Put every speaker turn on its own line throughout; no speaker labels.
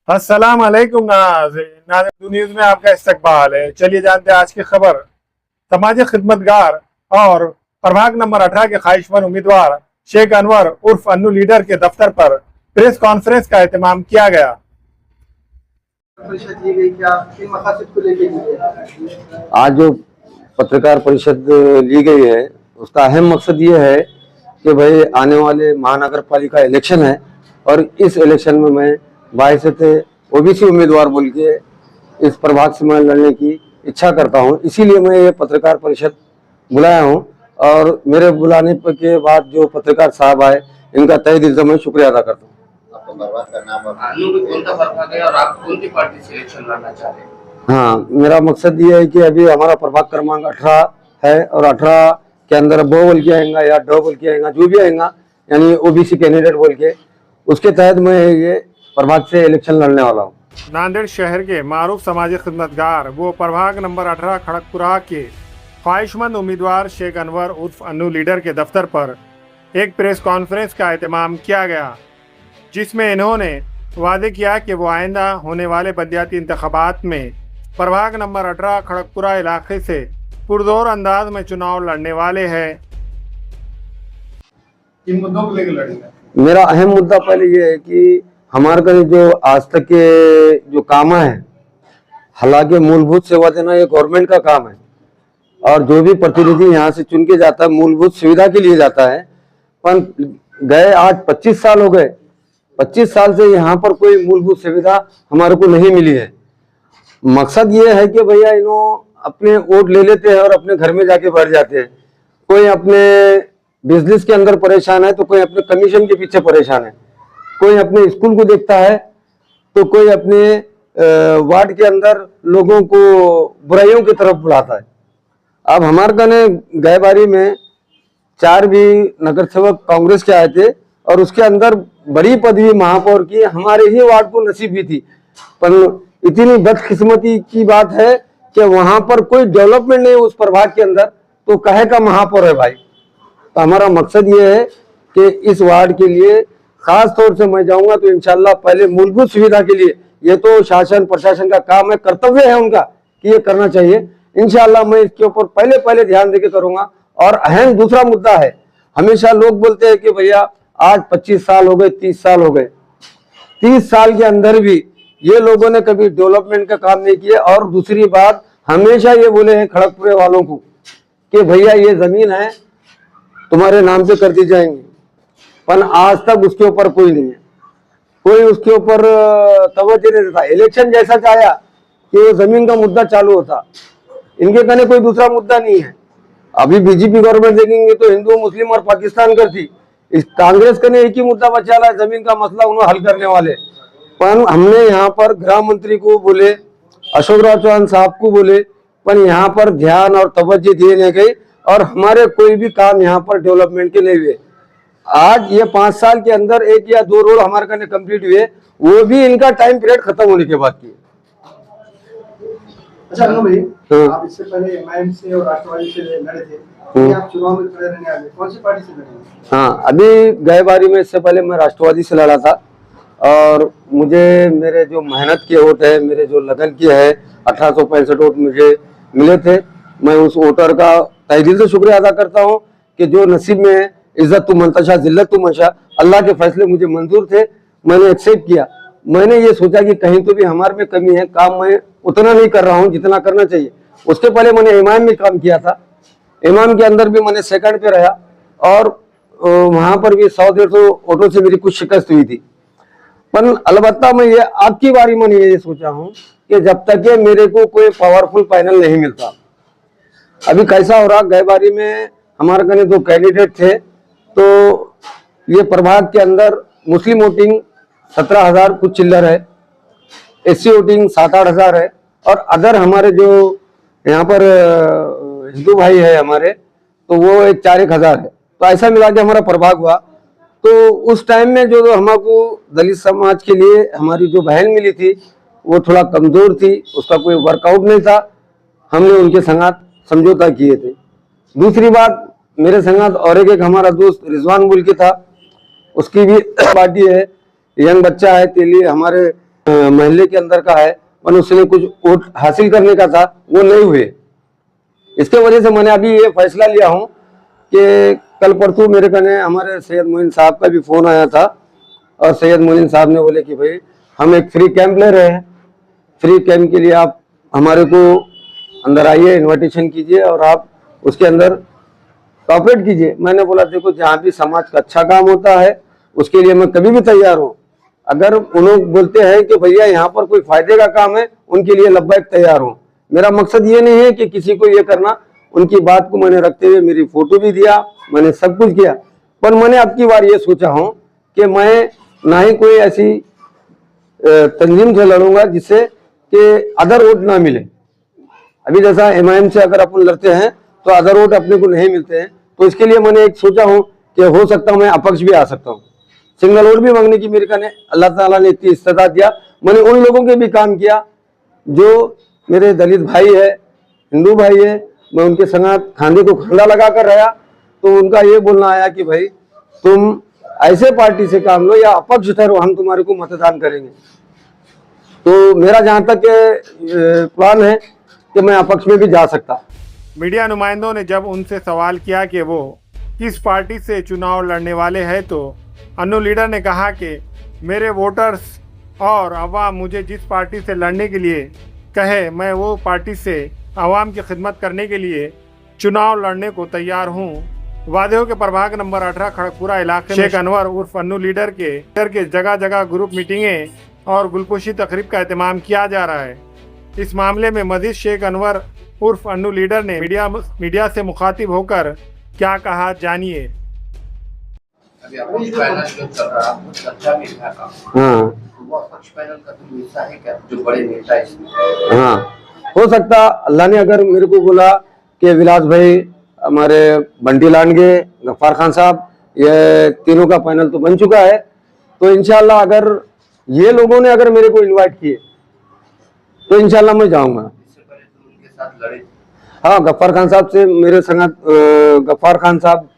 अस्सलाम वालेकुम नाज़रीन न्यूज़ में आपका इस्तकबाल है। चलिए जानते हैं आज की खबर। समाजी खिदमतगार और प्रभाग नंबर 18 के ख्वाहिशमंद उम्मीदवार शेख अनवर उर्फ अन्नू लीडर के दफ्तर पर प्रेस कॉन्फ्रेंस का एहतमाम किया गया।
परिषद ली गई, क्या किन मकासद को लेकर ली गई?
आज जो पत्रकार परिषद ली गई है उसका अहम मकसद ये है कि भाई आने वाले महानगर पालिका इलेक्शन है और इस इलेक्शन में मैं बाइज़्ज़त ओबीसी उम्मीदवार बोल के इस प्रभाग से मैं लड़ने की इच्छा करता हूं। इसीलिए मैं ये पत्रकार परिषद बुलाया हूं और मेरे बुलाने के बाद जो पत्रकार साहब आए इनका तहे दिल से मैं शुक्रिया अदा करता हूँ।
आपको प्रभाग का नाम और कौन सा प्रभाग है और आप कौन सी पार्टी से इलेक्शन लड़ना चाह रहे हैं?
हाँ, मेरा मकसद ये है कि अभी हमारा प्रभाग क्रमांक 18 है और 18 के अंदर बो बोल के आएगा या डो बोल के आएगा, जो भी आएगा यानी ओबीसी कैंडिडेट बोल के, उसके तहत मैं ये प्रभाग से इलेक्शन लड़ने वाला हूँ।
नांदेड़ शहर के मारूफ समाजी खिदमतगार वो प्रभाग नंबर 18 खड़गपुरा के ख्वाहिशमंद उम्मीदवार शेख अनवर उर्फ अन्नू लीडर के दफ्तर पर एक प्रेस कॉन्फ्रेंस का एहतमाम किया गया, जिसमें इन्होंने वादे किया कि वो आइंदा होने वाले बलदियाती इंतखाबात में प्रभाग नंबर 18 खड़गपुरा इलाके से पुरजोर अंदाज में चुनाव लड़ने वाले हैं। इन मुद्दों को लेकर लड़ेंगे।
मेरा अहम मुद्दा पहले ये है कि हमारे का जो आज तक के जो काम है, हालांकि मूलभूत सेवा देना ये गवर्नमेंट का काम है और जो भी प्रतिनिधि यहाँ से चुन के जाता है मूलभूत सुविधा के लिए जाता है, पर गए आज 25 साल हो गए, 25 साल से यहाँ पर कोई मूलभूत सुविधा हमारे को नहीं मिली है। मकसद ये है कि भैया इन्हों अपने वोट ले लेते हैं और अपने घर में जाके बैठ जाते हैं। कोई अपने बिजनेस के अंदर परेशान है तो कोई अपने कमीशन के पीछे परेशान है, कोई अपने स्कूल को देखता है तो कोई अपने वार्ड के अंदर लोगों को बुराइयों की तरफ बुलाता है। अब हमारे कने गए बारी में 4 भी नगर सेवक कांग्रेस के आए थे और उसके अंदर बड़ी पदवी महापौर की हमारे ही वार्ड को नसीब भी थी, पर इतनी बदकिस्मती की बात है कि वहां पर कोई डेवलपमेंट नहीं उस प्रभाग के अंदर, तो कहे का महापौर है भाई। तो हमारा मकसद ये है कि इस वार्ड के लिए खास तौर से मैं जाऊंगा तो इंशाल्लाह पहले मूलभूत सुविधा के लिए, ये तो शासन प्रशासन का काम है, कर्तव्य है उनका कि ये करना चाहिए। इंशाल्लाह मैं इसके ऊपर पहले पहले ध्यान देके करूंगा। और अहम दूसरा मुद्दा है, हमेशा लोग बोलते हैं कि भैया आज 25 साल हो गए, 30 साल हो गए, 30 साल के अंदर भी ये लोगों ने कभी डेवलपमेंट का काम नहीं किया। और दूसरी बात, हमेशा ये बोले हैं खड़गपुर वालों को कि भैया ये जमीन है तुम्हारे नाम पे कर दी जाएंगी, पर आज तक उसके ऊपर कोई नहीं है, कोई उसके ऊपर तवज्जो नहीं देता। इलेक्शन जैसा चाहा कि वो जमीन का मुद्दा चालू होता, इनके कहने कोई दूसरा मुद्दा नहीं है। अभी बीजेपी गवर्नमेंट देखेंगे तो हिंदू मुस्लिम और पाकिस्तान करती, इस कांग्रेस का एक ही मुद्दा बचा रहा है, जमीन का मसला उन्हें हल करने वाले। पर हमने यहाँ पर गृह मंत्री को बोले, अशोक राव चौहान साहब को बोले, पर यहाँ पर ध्यान और तवज्जो दिए नहीं गई और हमारे कोई भी काम यहाँ पर डेवलपमेंट के नहीं हुए। आज ये 5 साल के अंदर 1 या 2 रोड हमारे करने कंप्लीट हुए, वो भी इनका टाइम पीरियड खत्म होने के बाद की।
अच्छा अनु भाई, आप इससे पहले एमआईएम से और राष्ट्रवादी से लड़े थे, आप चुनाव में खड़े रहने वाले, कौन सी पार्टी से लड़े?
हाँ, अभी गए बारी में इससे पहले मैं राष्ट्रवादी से लड़ा था और मुझे मेरे जो मेहनत के वोट है, मेरे जो लगन की है, 1865 वोट मुझे मिले थे। मैं उस वोटर का तहे दिल से शुक्रिया अदा करता हूँ कि जो नसीब में है, इज्जत तू मंतशा जिल्लत तू मंशा, अल्लाह के फैसले मुझे मंजूर थे, मैंने एक्सेप्ट किया। मैंने ये सोचा कि कहीं तो भी हमारे में कमी है, काम मैं उतना नहीं कर रहा हूँ जितना करना चाहिए। उसके पहले मैंने इमाम में काम किया था, इमाम के अंदर भी मैंने सेकंड पे रहा और वहां पर भी 100-150 ऑटो से मेरी कुछ शिकस्त हुई थी। पर अलबत्ता मैं ये आपकी बारी में ये सोचा हूँ कि जब तक ये मेरे को कोई पावरफुल पैनल नहीं मिलता। अभी कैसा हो रहा, गए बारी में हमारे कने 2 कैंडिडेट थे, तो ये प्रभाग के अंदर मुस्लिम वोटिंग 17,000 कुछ चिल्लर है, एससी वोटिंग 7-8 हजार है और अदर हमारे जो यहाँ पर हिंदू भाई है हमारे, तो वो 4-1 हजार है। तो ऐसा मिला के हमारा प्रभाग हुआ। तो उस टाइम में जो हमको दलित समाज के लिए हमारी जो बहन मिली थी वो थोड़ा कमजोर थी, उसका कोई वर्कआउट नहीं था, हमने उनके संगात समझौता किए थे। दूसरी बात, मेरे संगात और एक हमारा दोस्त रिजवान बुल के था, उसकी भी पार्टी है, यंग बच्चा है, तेली हमारे महल्ले के अंदर का है, पर उसने कुछ वोट हासिल करने का था, वो नहीं हुए। इसके वजह से मैंने अभी ये फैसला लिया हूँ कि कल परसों मेरे कने हमारे सैयद मोइन साहब का भी फोन आया था, और सैयद मोइन साहब ने बोले कि भाई हम एक फ्री कैंप ले रहे हैं, फ्री कैंप के लिए आप हमारे को अंदर आइए, इनविटेशन कीजिए और आप उसके अंदर कॉपरेट कीजिए। मैंने बोला देखो, जहाँ भी समाज का अच्छा काम होता है उसके लिए मैं कभी भी तैयार हूँ। अगर उन्होंने बोलते हैं कि भैया यहाँ पर कोई फायदे का काम है, उनके लिए लब्बैक तैयार हूँ। मेरा मकसद ये नहीं है कि किसी को ये करना। उनकी बात को मैंने रखते हुए मेरी फोटो भी दिया, मैंने सब कुछ किया, पर मैंने अब की बार ये सोचा हूँ कि मैं ना ही कोई ऐसी तंजीम से लड़ूंगा जिससे कि अदर वोट ना मिले। अभी जैसा MIM से अगर अपन लड़ते हैं तो अदर वोट अपने को नहीं मिलते हैं, तो इसके लिए मैंने एक सोचा हूँ कि हो सकता हूँ मैं अपक्ष भी आ सकता हूँ। सिंगल वोट भी मांगने की मेरे कने अल्लाह ताला ने इतनी इस्तेदाद दिया। मैंने उन लोगों के भी काम किया जो मेरे दलित भाई है, हिंदू भाई है, मैं उनके संग खांधे को खांधा लगा कर रहा। तो उनका ये बोलना आया कि भाई तुम ऐसे पार्टी से काम लो या अपक्ष ठहरो, हम तुम्हारे को मतदान करेंगे। तो मेरा जहां तक प्लान है कि मैं अपक्ष में भी जा सकता।
मीडिया नुमाइंदों ने जब उनसे सवाल किया कि वो किस पार्टी से चुनाव लड़ने वाले हैं, तो अन्नू लीडर ने कहा कि मेरे वोटर्स और अवाम मुझे जिस पार्टी से लड़ने के लिए कहे, मैं वो पार्टी से आवाम की खिदमत करने के लिए चुनाव लड़ने को तैयार हूँ। वादेहो के प्रभाग नंबर 18 खड़गपुरा इलाके में शेख अनवर उर्फ अन्नू लीडर के जगह जगह ग्रुप मीटिंगें और गुलपोशी तकरीब का एहतमाम किया जा रहा है। इस मामले में मजीद शेख अनवर उर्फ अन्नू लीडर ने मीडिया से मुखातिब होकर क्या कहा, जानिए।
अभी अपक्ष पैनल जो चल रहा है, चर्चा में था का,
हाँ
वो अपक्ष पैनल का तो हिस्सा है क्या, जो बड़े नेता इसमें?
हाँ, हो सकता अल्लाह ने अगर मेरे को बोला कि विलास भाई, हमारे बंटी लांडगे, गफ्फार खान साहब, ये तीनों का पैनल तो बन चुका है, तो इंशाल्लाह अगर ये लोगों ने अगर मेरे को इनवाइट किए तो इंशाल्लाह मैं जाऊंगा।
इससे पहले तो उनके साथ लड़े।
हाँ, गफ्फार खान साहब से मेरे संगत, गफ्फार खान साहब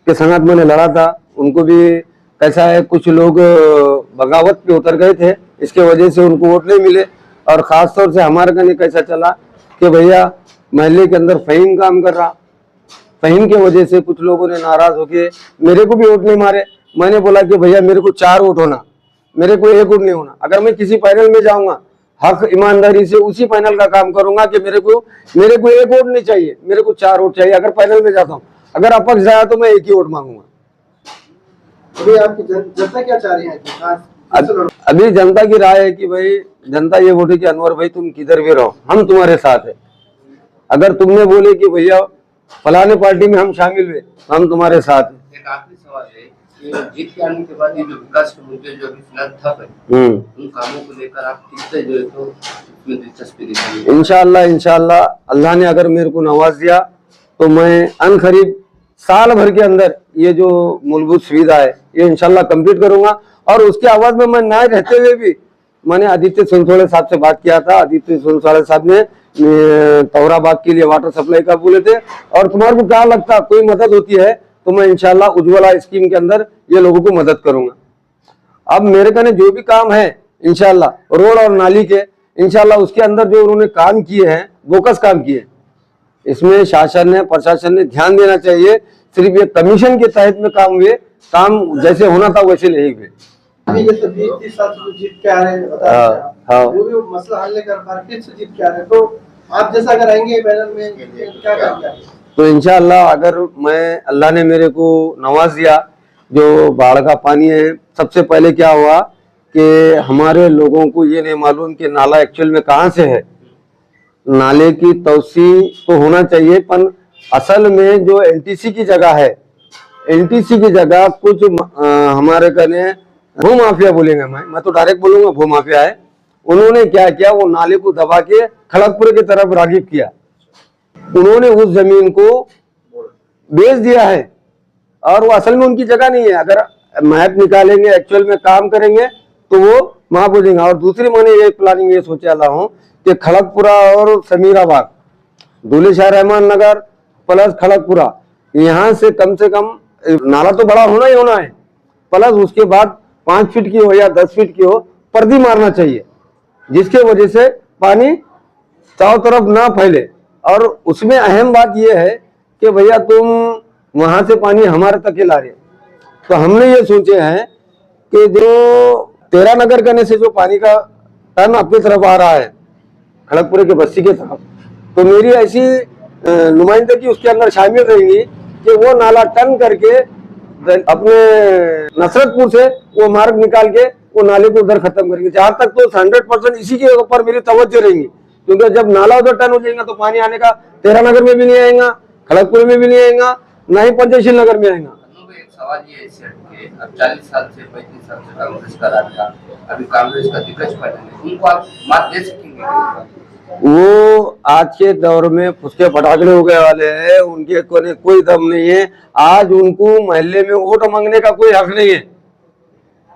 के संगत मैंने लड़ा था। उनको भी कैसा है, कुछ लोग बगावत पे उतर गए थे, इसके वजह से उनको वोट नहीं मिले। और खास तौर से हमारे कने कैसा चला कि भैया महल्ले के अंदर फहीम काम कर रहा, फहीम के वजह से कुछ लोगों ने नाराज होके मेरे को भी वोट नहीं मारे। मैंने बोला कि भैया मेरे को 4 वोट होना, मेरे को 1 वोट नहीं होना। अगर मैं किसी पैनल में जाऊंगा, हक ईमानदारी से उसी पैनल का काम करूंगा कि मेरे को 1 वोट नहीं चाहिए, मेरे को 4 वोट चाहिए। अगर पैनल में जाता हूँ, अगर अपक्ष जाया तो मैं 1 ही वोट मांगूंगा।
अभी आपकी जनता क्या चाह रही है?
अभी जनता की राय है कि भाई, जनता ये बोले कि अनवर भाई तुम किधर भी रहो, हम तुम्हारे साथ है। अगर तुमने बोले कि भैया फलाने पार्टी में हम शामिल हुए, हम तुम्हारे साथ हैं।
एक आखिरी सवाल है कि जीत के आने के बाद ये जो विकास के मुद्दे जो अभी फिलहाल ठप है, उन कामों को लेकर आप किससे जो है तो उसमें दिलचस्पी दिखाइए।
इंशाल्लाह अल्लाह ने अगर मेरे को नवाज दिया तो मैं अनकरीब साल भर के अंदर ये जो मूलभूत सुविधा है ये इंशाल्लाह कंप्लीट करूंगा। और उसके आवाज में मैं ना रहते हुए भी मैंने आदित्य सोनसोड़े साहब से बात किया था। आदित्य सोनसोड़े साहब ने तौराबाग के लिए वाटर सप्लाई का बोले थे, और तुम्हारे को क्या लगता कोई मदद होती है तो मैं इंशाल्लाह उज्ज्वला स्कीम के अंदर ये लोगों को मदद करूंगा। अब मेरे कने जो भी काम है इंशाल्लाह, रोड और नाली के इंशाल्लाह उसके अंदर जो उन्होंने काम किए हैं, बोकस काम किए, इसमें शासन ने, प्रशासन ने ध्यान देना चाहिए। सिर्फ ये कमीशन के तहत में काम हुए, काम जैसे होना था वैसे नहीं हुए।
अभी जैसे 20-30 साल से जीत के आ रहे हैं, बता रहे हैं,
हाँ।
वो भी मसला हल नहीं कर पा रहे, फिर से जीत के आ रहे हैं, तो आप जैसा अगर आएंगे पैनल में क्या करेंगे?
तो इंशाअल्लाह अगर मैं, अल्लाह ने मेरे को नवाज दिया, जो बाढ़ का पानी है, सबसे पहले क्या हुआ कि हमारे लोगों को ये नहीं मालूम कि नाला एक्चुअल में कहाँ से है। नाले की तौसी तो होना चाहिए, पर असल में जो एनटीसी की जगह है, एनटीसी की जगह कुछ हमारे कने भू माफिया बोलेंगे, मैं तो डायरेक्ट बोलूंगा भू माफिया है। उन्होंने क्या किया, वो नाले को दबा के खड़गपुर की तरफ रागिब किया। उन्होंने उस जमीन को बेच दिया है और वो असल में उनकी जगह नहीं है। अगर मैप निकालेंगे, एक्चुअल में काम करेंगे तो वो वहां पहुंचेंगे। और दूसरी मैंने ये प्लानिंग ये सोचा हूँ कि खड़गपुरा और समीराबाग, दूल्हे शाह रहमान नगर प्लस खड़गपुरा, यहाँ से कम नाला तो बड़ा होना ही होना है, प्लस उसके बाद 5 फीट की हो या 10 फीट की हो, पर्दी मारना चाहिए, जिसके वजह से पानी चारों तरफ ना फैले। और उसमें अहम बात यह है कि भैया तुम वहां से पानी हमारे तक ही ला रहे, तो हमने ये सोचे हैं कि जो 13 नगर करने से जो पानी का टर्न अपनी तरफ आ रहा है खड़गपुर के बस्ती के तरफ, तो मेरी ऐसी नुमाइंदगी उसके अंदर शामिल रहेंगी कि वो नाला टर्न करके अपने नसरतपुर से वो मार्ग निकाल के वो नाले को उधर खत्म करेंगे। जहां तक तो 100% इसी के ऊपर मेरी तवज्जो रहेंगी, क्योंकि जब नाला उधर टर्न हो जाएगा तो पानी आने का 13 नगर में भी नहीं आएगा, खड़गपुर में भी नहीं आएगा, ना ही पंचशील नगर में आएगा।
एक सवाल ये है सर कि अब 40 साल से 35 साल से कांग्रेस का राज था, अभी कांग्रेस का दिग्गज पार्टी है, उनको आप मात दे सकेंगे?
वो आज के दौर में फुसके पटाखड़े हो गए वाले हैं, उनके कोई दम नहीं है। आज उनको मोहल्ले में वोट मांगने का कोई हक नहीं है,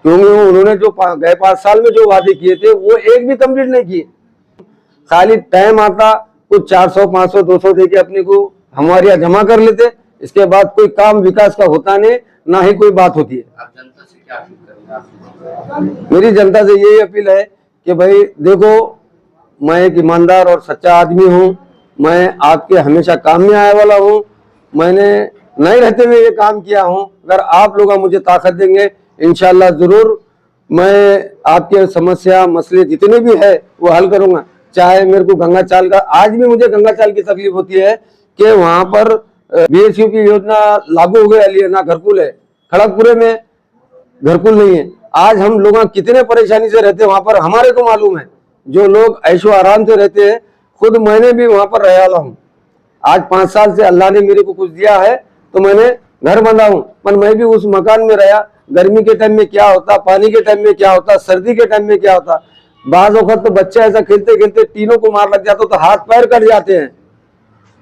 क्योंकि उन्होंने जो गए 5 साल में जो वादे किए थे वो एक भी कंप्लीट नहीं किए। खाली टाइम आता कुछ 400 500 200 दे के अपने को हमारे यहाँ जमा कर लेते, इसके बाद कोई काम विकास का होता नहीं, ना ही कोई बात होती है।
आप जनता से क्या अपील करेंगे?
मेरी जनता से यही अपील है कि भाई देखो, मैं एक ईमानदार और सच्चा आदमी हूँ, मैं आपके हमेशा काम में आने वाला हूँ, मैंने नहीं रहते हुए ये काम किया हूँ। अगर आप लोग मुझे ताकत देंगे इंशाल्लाह जरूर मैं आपके समस्या मसले जितने भी है वो हल करूंगा। चाहे मेरे को गंगा चाल का, आज भी मुझे गंगा चाल की तकलीफ होती है कि वहां पर बीएचयू की योजना लागू हो गई है, ना घरकुल है, खड़गपुर में घरकुल नहीं है। आज हम लोग कितने परेशानी से रहते हैं वहां पर, हमारे को मालूम है। जो लोग ऐशो आराम से रहते हैं, खुद मैंने भी वहां पर रह वाला हूँ। आज 5 साल से अल्लाह ने मेरे को कुछ दिया है तो मैंने घर बंधा हूँ, पर मैं भी उस मकान में रहा। गर्मी के टाइम में क्या होता, पानी के टाइम में क्या होता, सर्दी के टाइम में क्या होता। बाज वक्त तो बच्चे ऐसा खेलते खेलते तीनों को मार लग जाता तो हाथ पैर कट जाते हैं।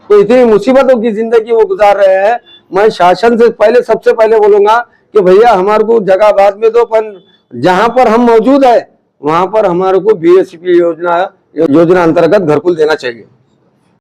तो इतनी मुसीबतों की जिंदगी वो गुजार रहे हैं। मैं शासन से पहले सबसे पहले बोलूंगा कि भैया हमारे को जगह बाद में दो, पर जहां पर हम मौजूद है वहां पर हमारे को बीएचपी योजना अंतर्गत घरकुल देना चाहिए।